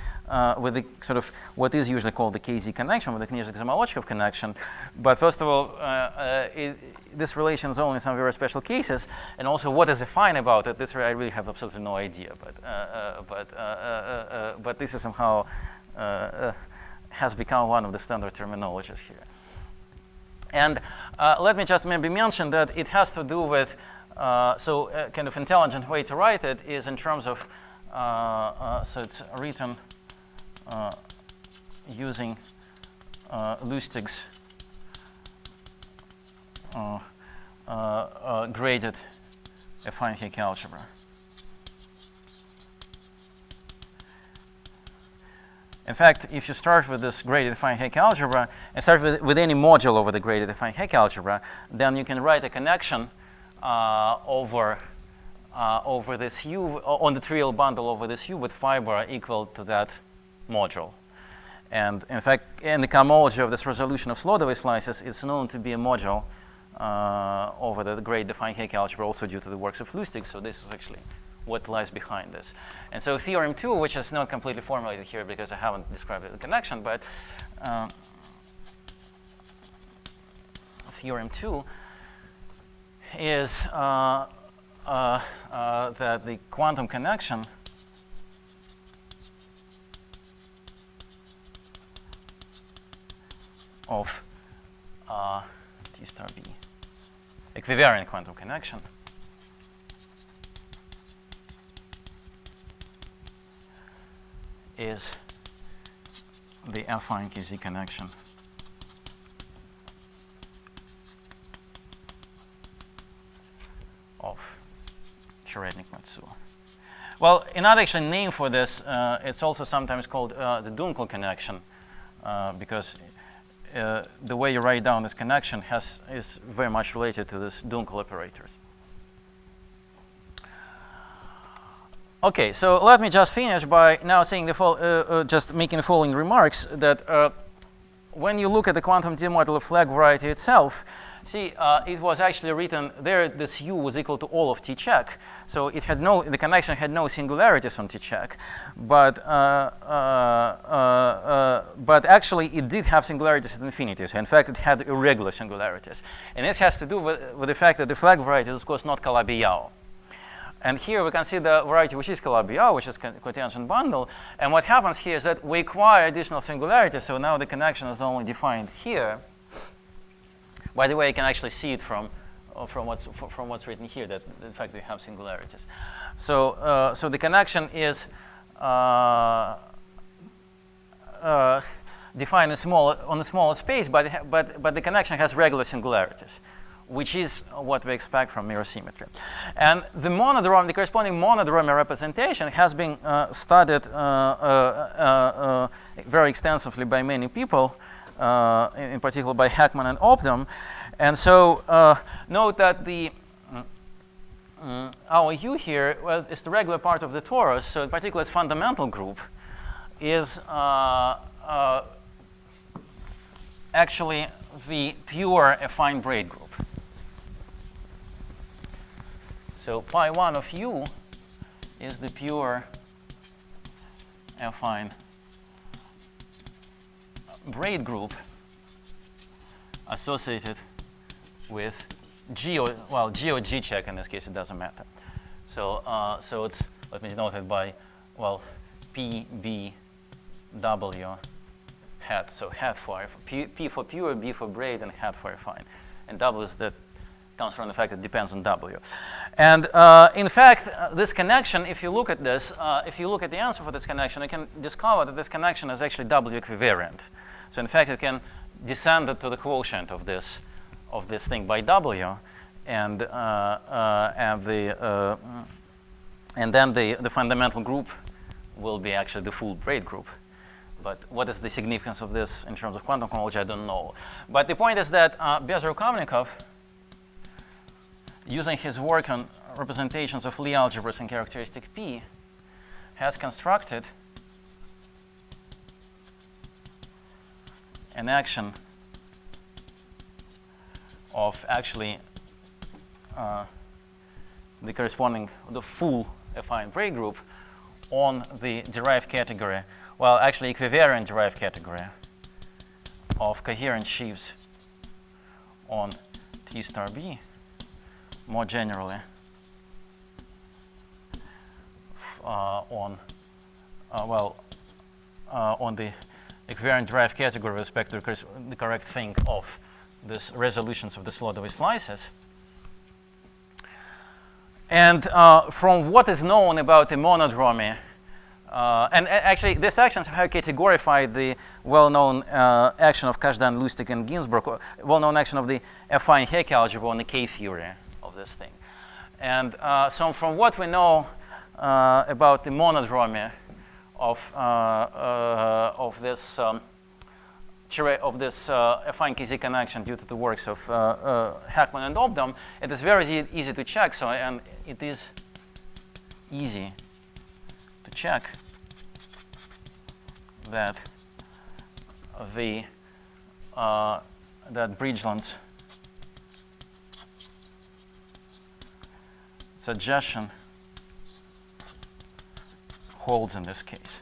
sort of what is usually called the KZ connection, with the Knizhnik-Zamolodchikov connection. But first of all, this relation is only in some very special cases, and also what is affine about it. This I really have absolutely no idea. But this is somehow has become one of the standard terminologies here. And let me just maybe mention that it has to do with, so a kind of intelligent way to write it is in terms of, so it's written using Lustig's graded affine Hecke algebra. In fact, if you start with this graded affine Hecke algebra and start with any module over the graded affine Hecke algebra, then you can write a connection over this U, on the trivial bundle over this U with phi bar equal to that module. And in fact, in the cohomology of this resolution of Slodovay slices, it's known to be a module over the graded affine Hecke algebra, also due to the works of Lustig. So this is actually what lies behind this. And so theorem 2, which is not completely formulated here because I haven't described the connection, but theorem 2 is that the quantum connection of T star B, equivariant quantum connection, is the affine KZ connection of Cherednik-Matsuo. Well, another actually name for this, it's also sometimes called the Dunkel connection, because the way you write down this connection is very much related to this Dunkel operators. Okay, so let me just finish by now saying just making the following remarks, that when you look at the quantum D model of flag variety itself, see, it was actually written there, this U was equal to all of T check. So it had the connection had no singularities on T check, but actually it did have singularities at infinity. So in fact, it had irregular singularities. And this has to do with the fact that the flag variety is, of course, not Calabi-Yau. And here we can see the variety which is Calabi-Yau, which is cotangent bundle. And what happens here is that we acquire additional singularities. So now the connection is only defined here. By the way, you can actually see it from what's written here, that in fact we have singularities. So so the connection is defined on a smaller space, but the connection has regular singularities. which is what we expect from mirror symmetry. And the corresponding monodromy representation has been studied very extensively by many people, in particular by Heckman and Obdam. And so note that the our U here is the regular part of the torus, so in particular its fundamental group is actually the pure affine braid group. So pi 1 of U is the pure affine braid group associated with G or G check. In this case, it doesn't matter. So so it's, let me denote it by, well, P, B, W, hat. So hat for P for pure, B for braid, and hat for affine. And W is that comes from the fact that it depends on W. And in fact, this connection, if you look at this, if you look at the answer for this connection, you can discover that this connection is actually W equivariant. So in fact, you can descend it to the quotient of this thing by W, and then the fundamental group will be actually the full braid group. But what is the significance of this in terms of quantum cohomology, I don't know. But the point is that Bezrukavnikov, using his work on representations of Lie algebras in characteristic P, has constructed an action of actually the full affine braid group on the derived category, well, actually equivariant derived category of coherent sheaves on T star B, more generally on the equivariant derived category with respect to the correct thing of these resolutions of the Slodovy slices. And from what is known about the monodromy, and actually this action somehow categorified the well-known action of Kazhdan, Lustig, and Ginzburg, well-known action of the affine Hecke algebra on the K-theory of this thing. And so from what we know about the monodromy of this affine KZ connection due to the works of Heckman and Obdam, it is very easy to check. So, and it is easy to check that that Bridgeland's suggestion holds in this case.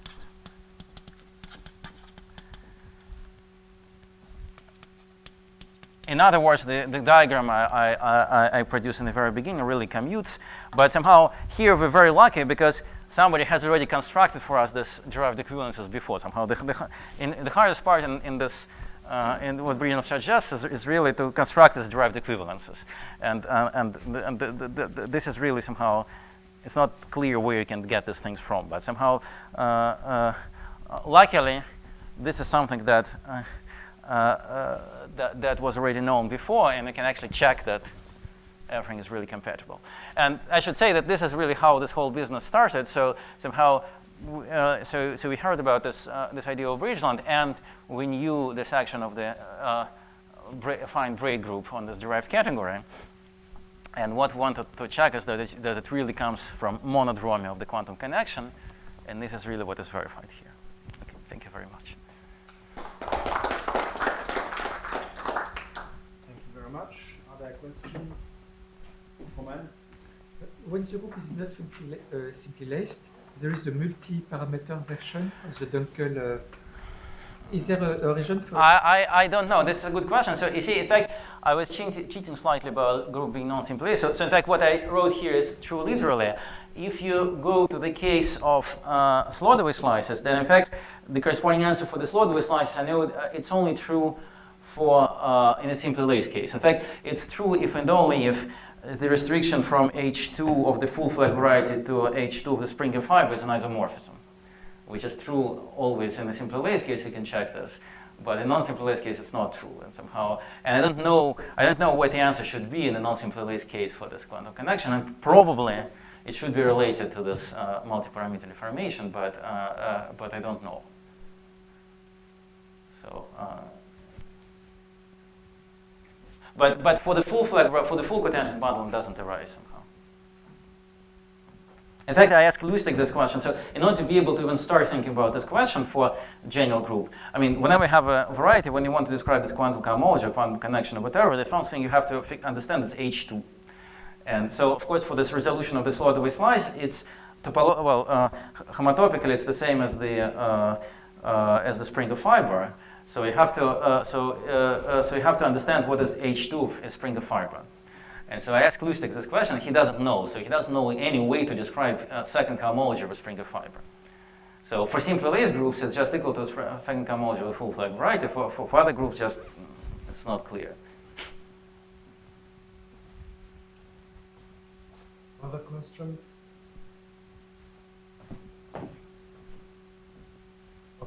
In other words, the diagram I produced in the very beginning really commutes, but somehow here we're very lucky because somebody has already constructed for us this derived equivalences before. Somehow the hardest part in this, in what Bridgeland suggests is really to construct these derived equivalences, and this is really somehow, it's not clear where you can get these things from, but somehow luckily this is something that that was already known before, and we can actually check that everything is really compatible. And I should say that this is really how this whole business started. So somehow, so we heard about this idea of Bridgeland, and we knew this action of the affine braid group on this derived category. And what we wanted to check is that it really comes from monodromy of the quantum connection, and this is really what is verified here. Okay, thank you very much. Much. Are there questions, comments? When the group is not simply laced, there is a multi-parameter version of the Dunkel. Is there a region for? I don't know. This is a good question. So you see, in fact, I was cheating slightly about group being non-simply laced. So in fact, what I wrote here is true literally. If you go to the case of Slodovy slices, then in fact, the corresponding answer for the Slodovy slices, I know it's only true for in a simply laced case. In fact, it's true if and only if the restriction from H2 of the full flag variety to H2 of the Springer fiber is an isomorphism, which is true always in a simply laced case. You can check this, But in non-simple Lace case, it's not true, and somehow, and I don't know what the answer should be in the non-simple Lace case for this quantum connection, and probably it should be related to this multi-parameter deformation, but I don't know. So, but for the full cotangent bundle, it doesn't arise somehow. In fact, I asked Lustig this question. So in order to be able to even start thinking about this question for general group, I mean, whenever you have a variety, when you want to describe this quantum cohomology or quantum connection or whatever, the first thing you have to understand is H2. And so, of course, for this resolution of the slot-away slice, it's homotopically it's the same as the spring of fiber. So you have to so you have to understand what is H2 of a spring of fiber. And so I asked Lustig this question. He doesn't know. So he doesn't know any way to describe second cohomology of a spring of fiber. So for simple Lace groups, it's just equal to second cohomology of a full flag variety. For other groups, just it's not clear. Other questions?